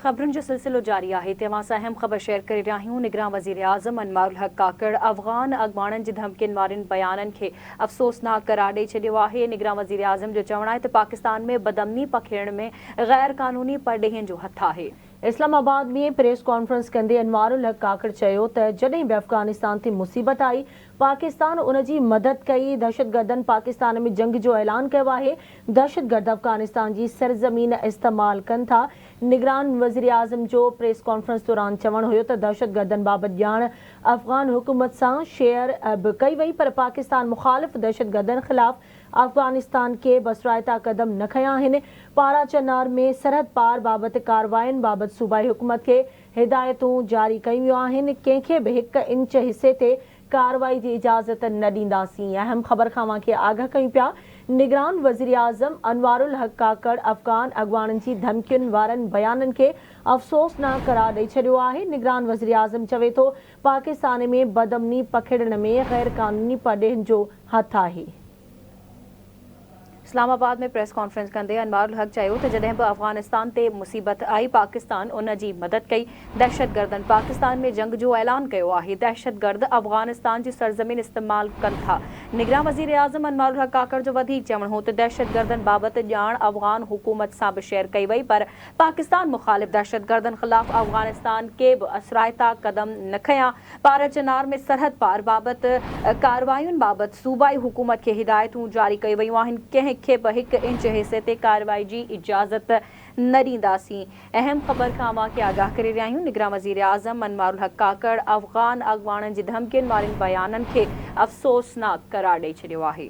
खबरुनि जो सिलसिलो जारी है। तव्हां सां अहम ख़बर शेयर करे रहिया आहियूं। निगरान वज़ीर आज़म अनवारुल हक काकड़ अफ़गान अॻवाननि जी धमकियुनि वारनि बयाननि खे अफ़सोसनाक करार ॾेई छॾियो आहे। निगरान वज़ीर आज़म जो चवणु आहे त पाकिस्तान में बदअमनी पखेड़ण में गैर क़ानूनी परॾेहनि जो हथु आहे। इस्लामाबाद में प्रेस कॉन्फ्रेंस कंदे अनवारुल हक काकड़ चयो त जॾहिं बि अफ़गानिस्तान ते मुसीबत आई पाकिस्तान उन जी मदद कई। दहशतगर्दनि पाकिस्तान में जंग जो ऐलान किया है। दहशतगर्द अफ़गानिस्तान की सरज़मीन इस्तेमाल कन था। निगरान वज़ीर आज़म जो प्रेस कॉन्फ्रेंस दौरान चवण हो तो दहशतगर्दनि बाबत जान अफ़गान हुकूमत से शेयर भी कई वही, पर पाकिस्तान मुखालिफ दहशतगर्दनि खिलाफ अफ़गानिस्तान के बसरायता कदम न खया आहिनि। पारा चनार में सरहद पार बाबत कार्रवाइन बाबत सूबाई हुकूमत के हिदायतूं जारी कयूं आहिनि। कंहिंखे भी 1 इंच हिस्से ते कार्रवाई की इजाज़त न ॾींदासीं। अहम ख़बर खां के आगाह कयूं पिया। निगरान वज़ीर आज़म अनवारुल हक काकड़ अफ़गान अॻवाननि जी धमकियुनि वारनि बयाननि खे अफ़सोसनाक करार ॾेई छॾियो आहे। निगरान वज़ीर आज़म चवे थो पाकिस्तान में बदअमनी पखेड़ण में गैर क़ानूनी परॾेहनि जो हथु आहे। इस्लामाबाद में प्रेस कॉन्फ्रेंस कंदे अनवारुल हक चयो त जॾहिं बि अफ़गानिस्तान ते मुसीबत आई पाकिस्तान उन जी मदद कई। दहशतगर्दनि पाकिस्तान में जंग जो ऐलान किया है। दहशतगर्द अफ़गानिस्तान की सरज़मीन इस्तेमाल कन था। निगरान वज़ीर आज़म अनवारुल हक काकड़ जो वधीक चवण हो त दहशतगर्दनि बाबत जान अफ़गान हुकूमत से भी शेयर कई वई, पर पाकिस्तान मुखालिफ दहशतगर्दनि खिलाफ अफ़गानिस्तान के भी असरायता कदम न खया। पारा चनार में सरहद पार बाबत कार्रवायुनि बाबत सूबाई हुकूमत के हिदायतूं जारी कई वयूं आहिनि। कंहिंखे भी 1 इंच हिस्से ते कार्रवाई की इजाज़त न ॾींदासीं। अहम ख़बर खां के आगाह करे रहिया आहियूं। निगरान वज़ीर आज़म अनवारुल हक काकड़ अफ़गान अॻवाननि जी धमकियुनि वारनि बयाननि खे अफ़सोसनाक करार ॾेई छॾियो आहे।